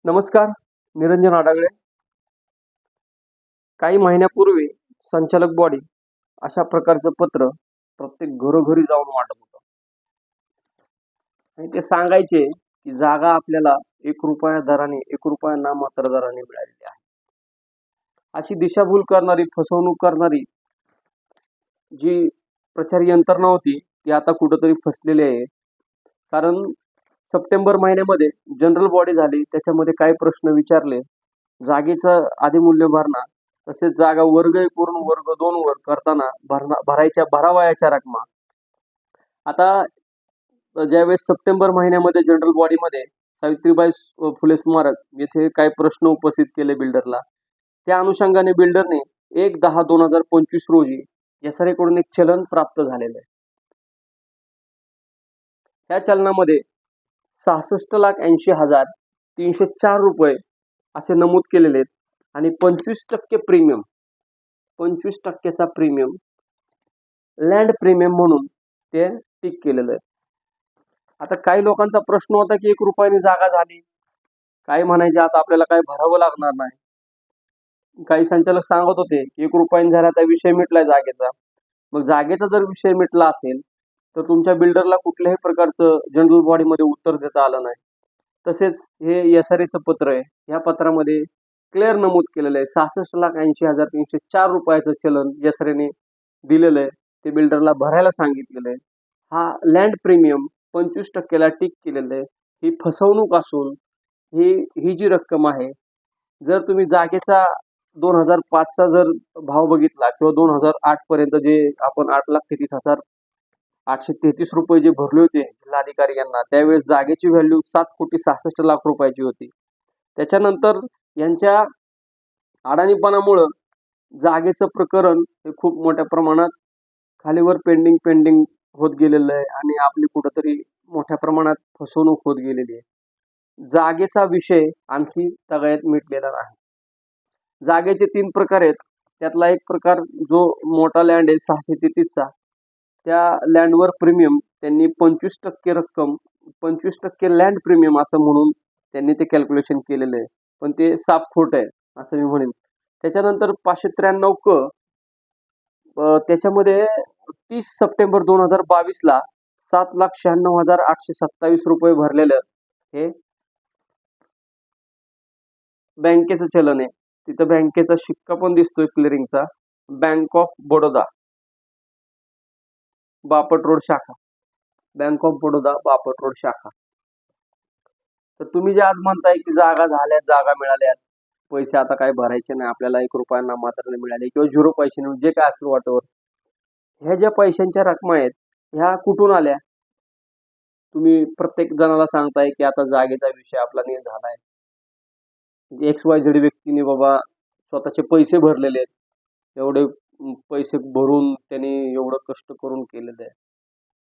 नमस्कार. निरंजन आडागळे. काही महिन्यापूर्वी संचालक बॉडी अशा प्रकारचं पत्र प्रत्येक घरोघरी जाऊन वाटत होतं आणि ते सांगायचे की जागा आपल्याला ₹1 दराने, ₹1 नामात्र दराने मिळालेली आहे. अशी दिशाभूल करणारी, फसवणूक करणारी जी प्रचार यंत्रणा होती ती आता कुठंतरी फसलेली आहे. कारण सप्टेंबर महिन्यामध्ये जनरल बॉडी झाली, त्याच्यामध्ये काही प्रश्न विचारले, जागेचं अधिमूल्य भरणा, तसेच जागा वर्ग 1 वरून वर्ग 2 वर करताना भरायच्या भरावयाच्या रकमा. आता ज्यावेळेस सप्टेंबर महिन्यामध्ये जनरल बॉडीमध्ये सावित्रीबाई फुले स्मारक येथे काही प्रश्न उपस्थित केले बिल्डरला, त्या अनुषंगाने बिल्डरने 1/10/2025 रोजी एसआरएकडून एक चलन प्राप्त झालेलं आहे. या चलनामध्ये 66,80,304 रुपये असे नमूद केलेले आहेत आणि 25% प्रीमियम, 25%चा प्रीमियम लँड प्रीमियम म्हणून ते टिक केलेलं आहे. आता काही लोकांचा प्रश्न होता की ₹1 जागा झाली, काही म्हणायचे आता आपल्याला काही भरावं लागणार नाही. काही संचालक सांगत होते की ₹1 झाला तर विषय मिटलाय जागेचा. मग जागेचा जर विषय मिटला असेल तर तुमच्या बिल्डरला कुठल्याही प्रकारचं जनरल बॉडीमध्ये उत्तर देता आलं नाही. तसेच हे एसआरएचं पत्र आहे, या पत्रामध्ये क्लिअर नमूद केलेलं आहे 66,80,304 रुपयाचं चलन एसआरएने दिलेलं आहे, ते बिल्डरला भरायला सांगितलेलं आहे. हा लँड प्रीमियम 25%ला टिक केलेलं आहे. ही फसवणूक असून ही जी रक्कम आहे, जर तुम्ही जागेचा 2005चा जर भाव बघितला किंवा 2008 पर्यंत जे आपण 8,33,833 रुपये जे भरले होते जिल्हाधिकारी यांना, त्यावेळेस जागेची व्हॅल्यू 7,66,00,000 रुपयाची होती. त्याच्यानंतर यांच्या अडाणीपणामुळं जागेचं प्रकरण हे खूप मोठ्या प्रमाणात खालीवर पेंडिंग होत गेलेलं आहे आणि आपली कुठंतरी मोठ्या प्रमाणात फसवणूक होत गेलेली आहे. जागेचा विषय आणखी तगायत मिटलेला नाही. जागेचे 3 प्रकार आहेत. त्यातला एक प्रकार जो मोठा लँड आहे 633चा, त्या लँडवर प्रीमियम त्यांनी 25% रक्कम, 25% लँड प्रीमियम असं म्हणून त्यांनी ते कॅल्क्युलेशन केलेलं आहे, पण ते साफ खोट आहे असं मी म्हणेन. त्याच्यानंतर 593 क त्याच्यामध्ये 30 सप्टेंबर 2022ला 7,96,827 रुपये भरलेलं हे बँकेचं चलन आहे. तिथं बँकेचा शिक्का पण दिसतोय क्लिअरिंगचा, Bank of Baroda, Bapat Road शाखा, Bank of Baroda Bapat Road शाखा. तर तुम्ही जे आज म्हणताय की जागा झाल्यात, जागा मिळाल्यात, पैसे आता काय भरायचे नाही आपल्याला, ₹1 नामात्र मिळाले किंवा 0 पैसे नाही, जे काय असेल वाटवर, ह्या ज्या पैशांच्या रकमा आहेत ह्या कुठून आल्या? तुम्ही प्रत्येक जणाला सांगताय की आता जागेचा विषय आपला नील झालाय, XYZ व्यक्तीने बाबा स्वतःचे पैसे भरलेले आहेत, एवढे पैसे भरून त्यांनी एवढं कष्ट करून केलेलं आहे.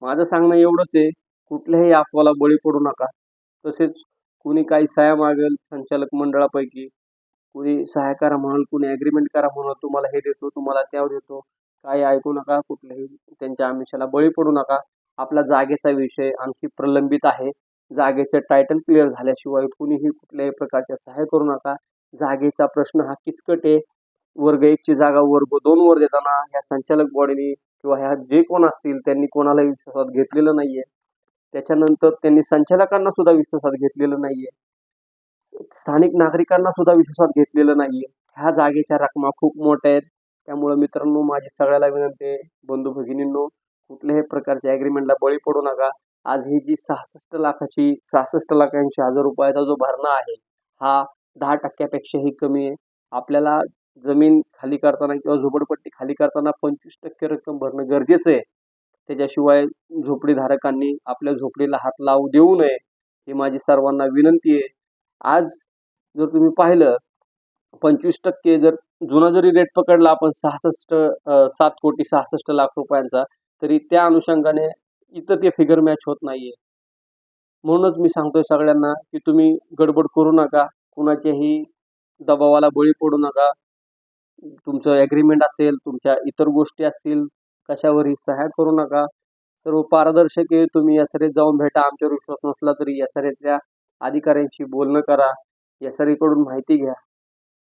माझं सांगणं एवढंच आहे, कुठल्याही अफवाला बळी पडू नका. तसेच कुणी काही सह्या मागेल संचालक मंडळापैकी, कुणी सह्या करा म्हणाल, कुणी ॲग्रीमेंट करा म्हणाल, तुम्हाला हे देतो, तुम्हाला त्यावर देतो, काही ऐकू नका, कुठल्याही त्यांच्या आमिषाला बळी पडू नका. आपला जागेचा विषय आणखी प्रलंबित आहे. जागेचं टायटल क्लिअर झाल्याशिवाय कुणीही कुठल्याही प्रकारच्या सहाय्य करू नका. जागेचा प्रश्न हा किचकट आहे. वर्ग 1 ची जागा वर्ग 2 वर देताना ह्या संचालक बॉडीने किंवा ह्या जे कोण असतील त्यांनी कोणालाही विश्वासात घेतलेलं नाहीये. त्याच्यानंतर त्यांनी संचालकांना सुद्धा विश्वासात घेतलेलं नाहीये, स्थानिक नागरिकांना सुद्धा विश्वासात घेतलेलं नाहीये. ह्या जागेच्या रकमा खूप मोठ्या आहेत. त्यामुळे मित्रांनो, माझी सगळ्याला विनंती आहे, बंधू भगिनींनो, कुठल्याही प्रकारच्या ॲग्रीमेंटला बळी पडू नका. आज ही जी 66,80,000 रुपयाचा जो भरणा आहे, हा 10% पेक्षाही कमी आहे. आपल्याला जमीन खाली करताना किंवा झोपडपट्टी खाली करताना 25% रक्कम भरणं गरजेचं आहे. त्याच्याशिवाय झोपडीधारकांनी आपल्या झोपडीला हात लावू देऊ नये, ही माझी सर्वांना विनंती आहे. आज जर तुम्ही पाहिलं 25% जर जुना जरी रेट पकडला आपण 7,66,00,000 रुपयांचा, तरी त्या अनुषंगाने इथं ते फिगर मॅच होत नाहीये. म्हणूनच मी सांगतोय सगळ्यांना की तुम्ही गडबड करू नका, कुणाच्याही दबावाला बळी पडू नका. तुमचं ॲग्रीमेंट असेल, तुमच्या इतर गोष्टी असतील, कशावरही सह्या करू नका. सर्व पारदर्शक आहे. तुम्ही एसआरएत जाऊन भेटा. आमच्यावर विश्वास नसला तरी एसआरएतल्या अधिकाऱ्यांशी बोलणं करा. SRE कडून माहिती घ्या.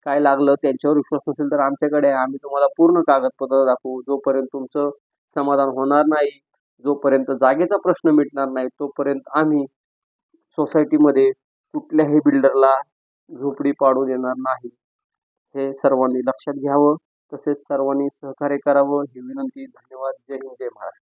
काय लागलं त्यांच्यावर विश्वास नसेल तर आमच्याकडे आहे. आम्ही तुम्हाला पूर्ण कागदपत्र दाखवू. जोपर्यंत तुमचं समाधान होणार नाही, जोपर्यंत जागेचा प्रश्न मिटणार नाही, तोपर्यंत आम्ही सोसायटीमध्ये कुठल्याही बिल्डरला झोपडी पाडू देणार नाही. हे सर्वांनी लक्षात घ्यावं. तसेच सर्वांनी सहकार्य करावं ही विनंती. धन्यवाद. जय हिंद, जय महाराष्ट्र.